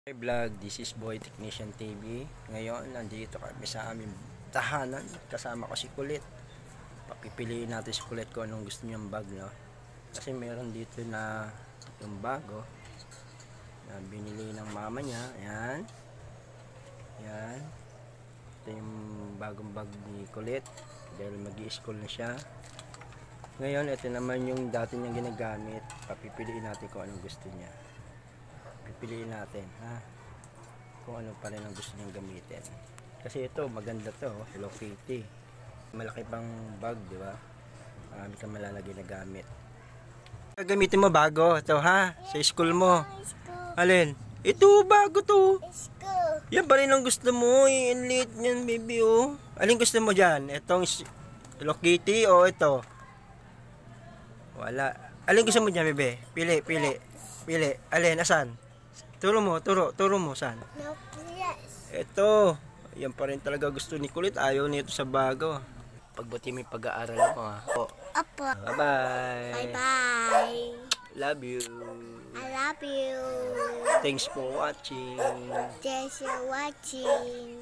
Hey vlog, this is Boy Technician TV. Ngayon, nandito kami sa aming tahanan. Kasama ko si Kulit. Papipiliin natin si Kulit kung anong gusto niyang bag, no? Kasi meron dito na yung bago na binili ng mama niya. Ayan. Ayan. Ito yung bagong bag ni Kulit. Dahil mag-i-school na siya. Ngayon, ito naman yung dati niyang ginagamit. Papipiliin natin kung anong gusto niya. Pipiliin natin, ha, kung ano pa rin ang gusto niyang gamitin. Kasi ito, maganda to, Hello Kitty. Malaki pang bag, di ba? Marami kang malalagay na gamit. Gagamitin mo bago, ito ha, sa school mo. Alin? Ito, bago to. Yan pa rin ang gusto mo, i-enlit niyan, baby, oh. Alin gusto mo dyan? Itong Hello Kitty o ito? Wala. Alin gusto mo dyan, bebe? Pili, pili. Pili. Alin, asan? Turo mo, turo mo, saan? No, please. Ito. Yan pa rin talaga gusto ni Kulit. Ayaw nito sa bago. Pagbuti may pag-aaral mo, ha. Opo. Bye-bye. Bye-bye. Love you. I love you. Thanks for watching. Thanks for watching.